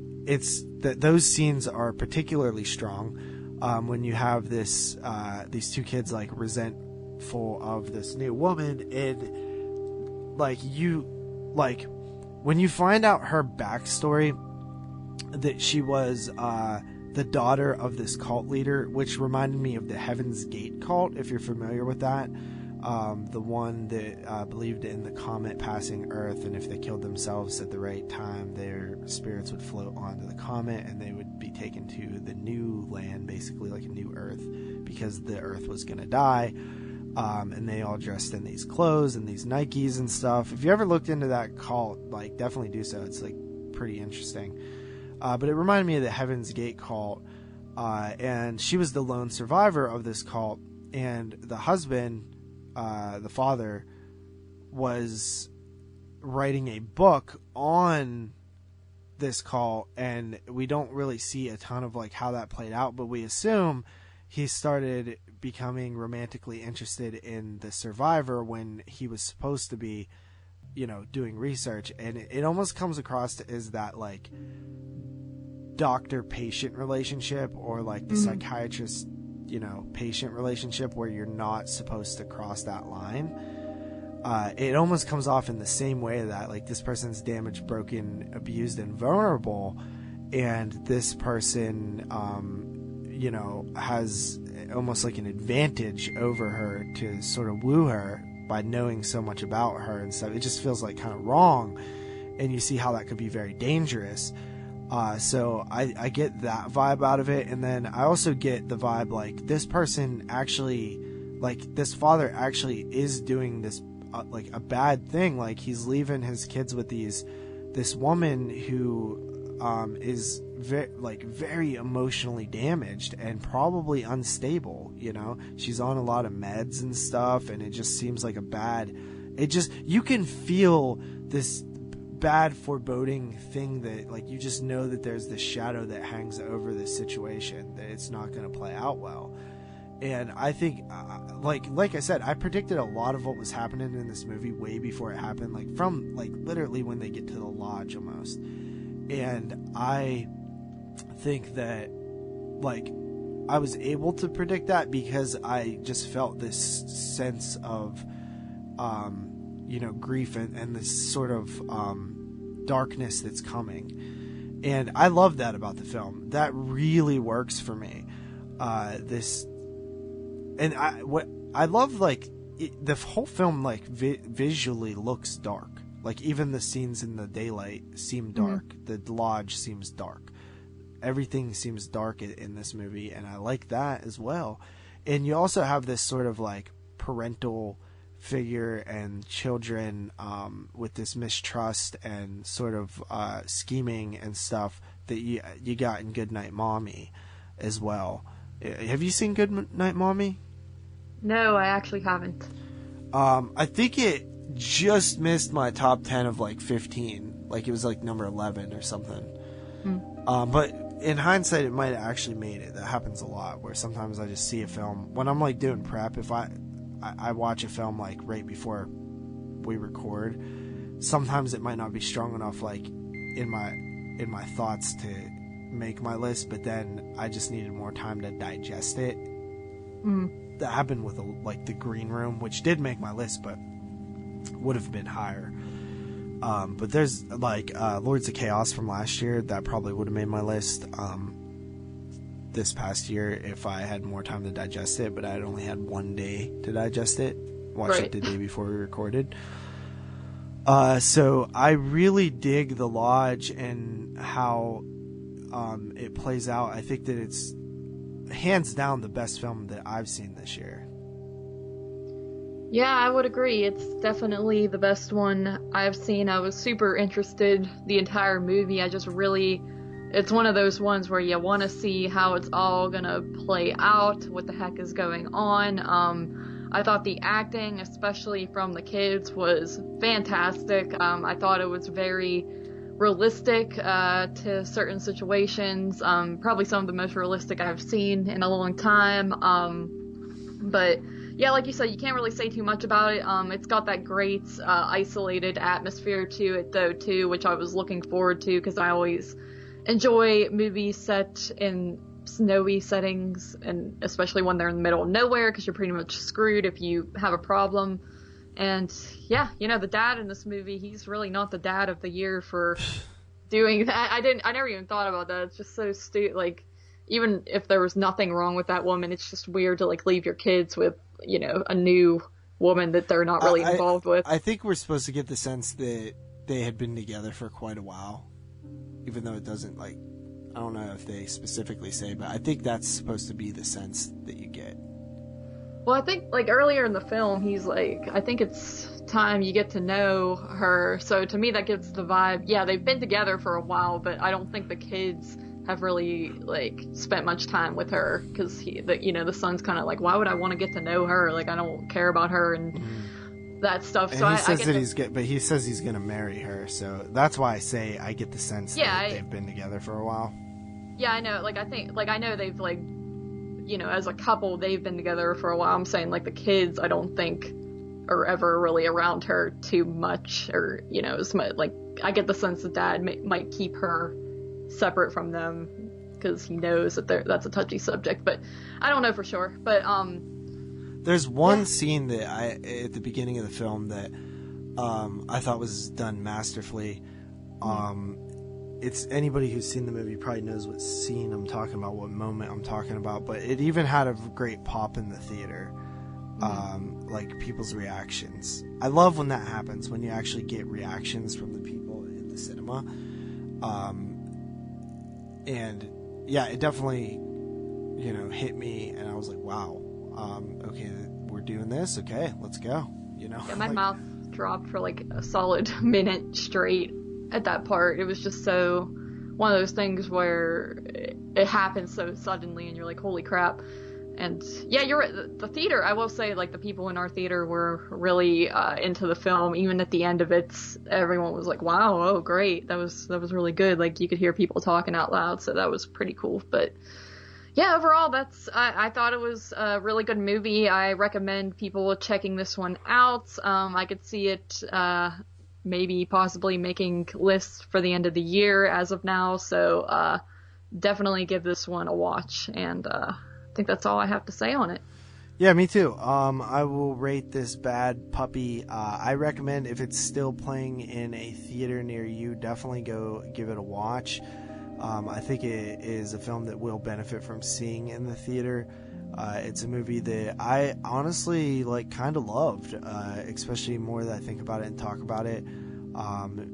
those scenes are particularly strong when you have these two kids like resentful of this new woman, and like when you find out her backstory, that she was the daughter of this cult leader, which reminded me of the Heaven's Gate cult, if you're familiar with that. The one that believed in the comet passing Earth, and if they killed themselves at the right time, their spirits would float onto the comet and they would be taken to the new land, basically like a new Earth, because the Earth was going to die. And they all dressed in these clothes and these Nikes and stuff. If you ever looked into that cult, like, definitely do so. It's like pretty interesting. But it reminded me of the Heaven's Gate cult. And she was the lone survivor of this cult. And the husband, the father, was writing a book on this cult. And we don't really see a ton of like how that played out, but we assume he started becoming romantically interested in the survivor when he was supposed to be, you know, doing research. And it almost comes across as that like doctor-patient relationship, or like the psychiatrist, you know, patient relationship, where you're not supposed to cross that line. it almost comes off in the same way that, like, this person's damaged, broken, abused, and vulnerable, and this person, you know, has almost like an advantage over her to sort of woo her by knowing so much about her and stuff. It just feels like kind of wrong, and you see how that could be very dangerous. So I get that vibe out of it, and then I also get the vibe like this person actually, like this father actually is doing this like a bad thing. Like he's leaving his kids with this woman who is very emotionally damaged and probably unstable. You know, she's on a lot of meds and stuff, and it just seems like you can feel this bad foreboding thing that, like, you just know that there's this shadow that hangs over this situation, that it's not going to play out well. And I think like I said, I predicted a lot of what was happening in this movie way before it happened, like from like literally when they get to the lodge almost. And I think that, like, I was able to predict that because I just felt this sense of you know, grief and this sort of darkness that's coming. And I love that about the film. That really works for me. I love, like, the whole film, like, visually looks dark. Like, even the scenes in the daylight seem dark. Mm-hmm. The lodge seems dark. Everything seems dark in this movie, and I like that as well. And you also have this sort of, like, parental figure and children with this mistrust and sort of scheming and stuff that you got in Goodnight Mommy as well. Have you seen Goodnight Mommy? No, I actually haven't. I think it just missed my top 10 of like 15. Like it was like number 11 or something. But in hindsight, it might have actually made it. That happens a lot, where sometimes I just see a film when I'm like doing prep. If I watch a film like right before we record, sometimes it might not be strong enough like in my thoughts to make my list, but then I just needed more time to digest it. That happened with like The Green Room, which did make my list but would have been higher. But there's like Lords of Chaos from last year that probably would have made my list this past year if I had more time to digest it, but I had only had one day to digest it. Watched it the day before we recorded. So I really dig The Lodge and how it plays out. I think that it's hands down the best film that I've seen this year. Yeah, I would agree. It's definitely the best one I've seen. I was super interested the entire movie. It's one of those ones where you want to see how it's all gonna play out, what the heck is going on. I thought the acting, especially from the kids, was fantastic. I thought it was very realistic to certain situations. Probably some of the most realistic I've seen in a long time. But yeah, like you said, you can't really say too much about it. It's got that great isolated atmosphere to it, though, too, which I was looking forward to because I always enjoy movies set in snowy settings, and especially when they're in the middle of nowhere, because you're pretty much screwed if you have a problem. And yeah, you know, the dad in this movie, he's really not the dad of the year for doing that. I never even thought about that. It's just so stupid. Like, even if there was nothing wrong with that woman, it's just weird to like leave your kids with, you know, a new woman that they're not really involved with. I think we're supposed to get the sense that they had been together for quite a while, even though it doesn't, like, I don't know if they specifically say, but I think that's supposed to be the sense that you get. Well, I think, like, earlier in the film, he's like, I think it's time you get to know her. So to me, that gives the vibe, yeah, they've been together for a while, but I don't think the kids have really, like, spent much time with her, because the son's kind of like, why would I want to get to know her? Like, I don't care about her and that stuff. And he says he's gonna marry her, so that's why I say I get the sense that they've been together for a while. Yeah, I know. Like, I know they've, like, you know, as a couple, they've been together for a while. I'm saying, like, the kids, I don't think are ever really around her too much, or, you know, as much. Like, I get the sense that dad might keep her separate from them because he knows that that's a touchy subject, but I don't know for sure. But There's one scene that at the beginning of the film that I thought was done masterfully. It's anybody who's seen the movie probably knows what scene I'm talking about, what moment I'm talking about, but it even had a great pop in the theater. Like people's reactions. I love when that happens, when you actually get reactions from the people in the cinema. And yeah, it definitely, hit me, and I was like, wow, okay, we're doing this. Okay, let's go. Yeah, my mouth dropped for like a solid minute straight at that part. It was just so one of those things where it happens so suddenly, and you're like, holy crap. And yeah, you're right. The theater, I will say, like, the people in our theater were really into the film. Even at the end of it, everyone was like, wow, oh, great. That was really good. Like, you could hear people talking out loud, so that was pretty cool. But yeah, overall, I thought it was a really good movie. I recommend people checking this one out. I could see it maybe possibly making lists for the end of the year as of now. So definitely give this one a watch. And I think that's all I have to say on it. Yeah, me too. I will rate this bad puppy. I recommend, if it's still playing in a theater near you, definitely go give it a watch. I think it is a film that will benefit from seeing in the theater. It's a movie that I honestly kind of loved, especially more that I think about it and talk about it.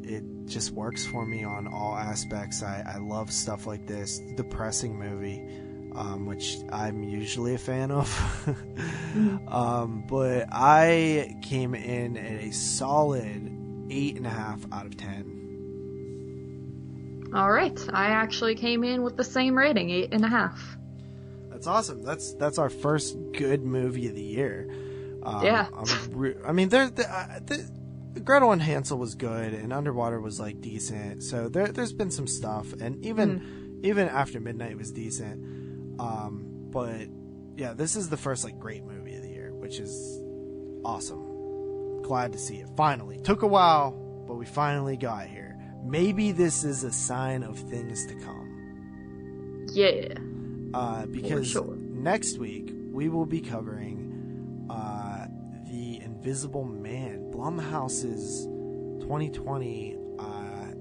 It just works for me on all aspects. I love stuff like this. Depressing movie. Which I'm usually a fan of. But I came in at a solid 8.5 out of 10. All right. I actually came in with the same rating, 8.5. That's awesome. That's our first good movie of the year. Yeah. I mean, Gretel and Hansel was good, and Underwater was decent. So there's been some stuff, and even After Midnight was decent. But yeah, this is the first great movie of the year, which is awesome. Glad to see it. Finally. Took a while, but we finally got here. Maybe this is a sign of things to come. Yeah. Because next week we will be covering The Invisible Man, Blumhouse's 2020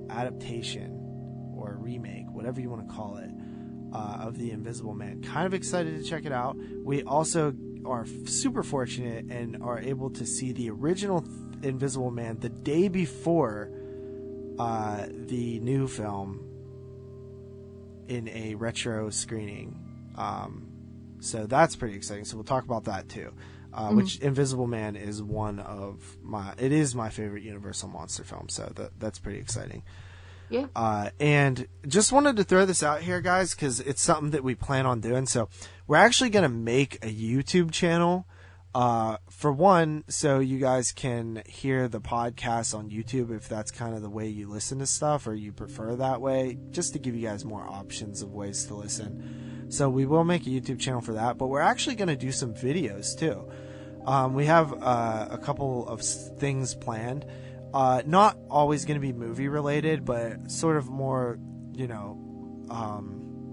adaptation or remake, whatever you want to call it. Of The Invisible Man. Kind of excited to check it out. We also are super fortunate and are able to see the original Invisible Man the day before the new film in a retro screening. So that's pretty exciting. So we'll talk about that too. Which Invisible Man is it is my favorite Universal monster film. So that's pretty exciting. Yeah. And just wanted to throw this out here, guys, because it's something that we plan on doing. So we're actually going to make a YouTube channel, for one, so you guys can hear the podcast on YouTube if that's kind of the way you listen to stuff or you prefer that way, just to give you guys more options of ways to listen. So we will make a YouTube channel for that, but we're actually going to do some videos too. We have a couple of things planned. Not always going to be movie related, but sort of more,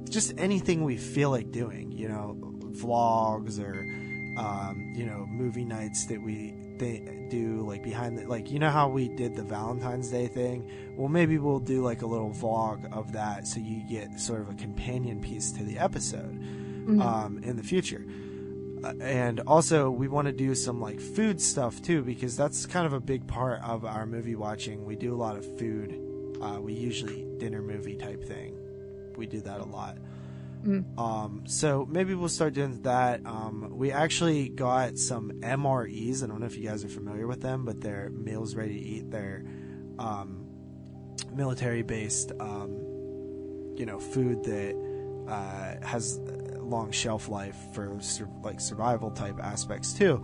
just anything we feel like doing, vlogs or, movie nights that they do behind the, how we did the Valentine's Day thing. Well, maybe we'll do a little vlog of that. So you get sort of a companion piece to the episode, in the future. And also we want to do some food stuff too, because that's kind of a big part of our movie watching. We do a lot of food. We usually dinner movie type thing. We do that a lot. So maybe we'll start doing that. We actually got some MREs. I don't know if you guys are familiar with them, but they're meals ready to eat. They're military based food that has long shelf life for survival type aspects too.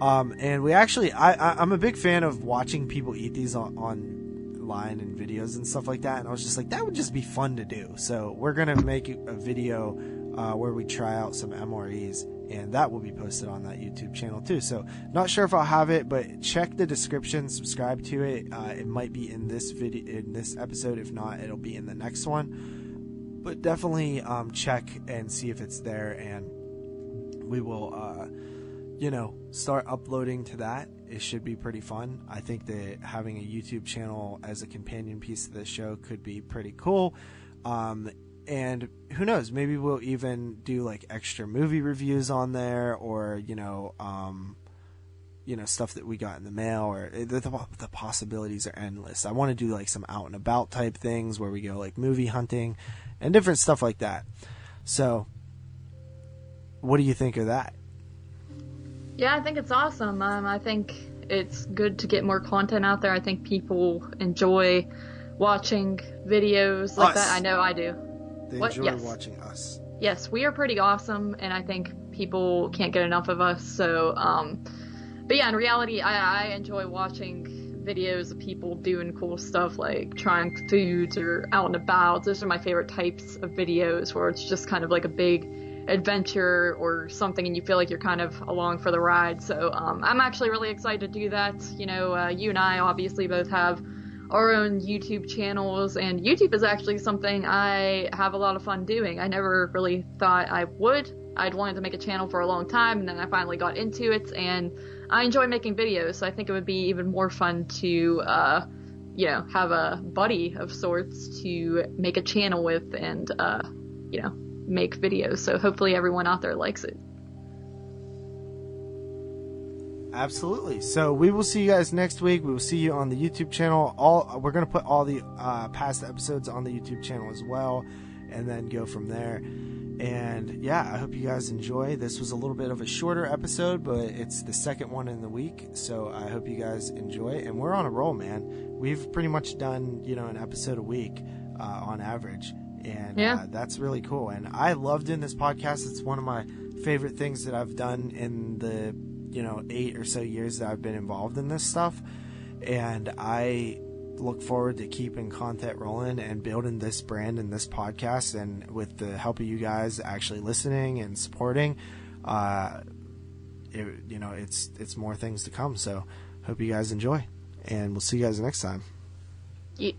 And we actually, I'm a big fan of watching people eat these online and videos and stuff like that. And I was just like, that would just be fun to do. So we're going to make a video where we try out some MREs, and that will be posted on that YouTube channel too. So not sure if I'll have it, but check the description, subscribe to it. It might be in this video, in this episode. If not, it'll be in the next one. But definitely check and see if it's there, and we will start uploading to that. It should be pretty fun. I think that having a YouTube channel as a companion piece to this show could be pretty cool. And who knows, maybe we'll even do like extra movie reviews on there, or stuff that we got in the mail, or the possibilities are endless. I want to do like some out and about type things where we go like movie hunting and different stuff like that. So what do you think of that? Yeah, I think it's awesome. I think it's good to get more content out there. I think people enjoy watching videos like that. I know I do. They enjoy watching us. Yes, we are pretty awesome, and I think people can't get enough of us. So, but yeah, in reality, I enjoy watching videos of people doing cool stuff like trying foods or out and about. Those are my favorite types of videos, where it's just kind of like a big adventure or something, and you feel like you're kind of along for the ride. So I'm actually really excited to do that. You and I obviously both have our own YouTube channels, and YouTube is actually something I have a lot of fun doing. I never really thought I would. I'd wanted to make a channel for a long time, and then I finally got into it, and I enjoy making videos, so I think it would be even more fun to have a buddy of sorts to make a channel with and make videos. So hopefully everyone out there likes it. Absolutely. So we will see you guys next week. We will see you on the YouTube channel. We're going to put all the past episodes on the YouTube channel as well, and then go from there. And yeah, I hope you guys enjoy. This was a little bit of a shorter episode, but it's the second one in the week, so I hope you guys enjoy. And we're on a roll, man. We've pretty much done an episode a week on average. And that's really cool. And I love doing this podcast. It's one of my favorite things that I've done in the 8 or so years that I've been involved in this stuff. And I look forward to keeping content rolling and building this brand and this podcast. And with the help of you guys actually listening and supporting, it's more things to come. So hope you guys enjoy, and we'll see you guys next time. Yeah.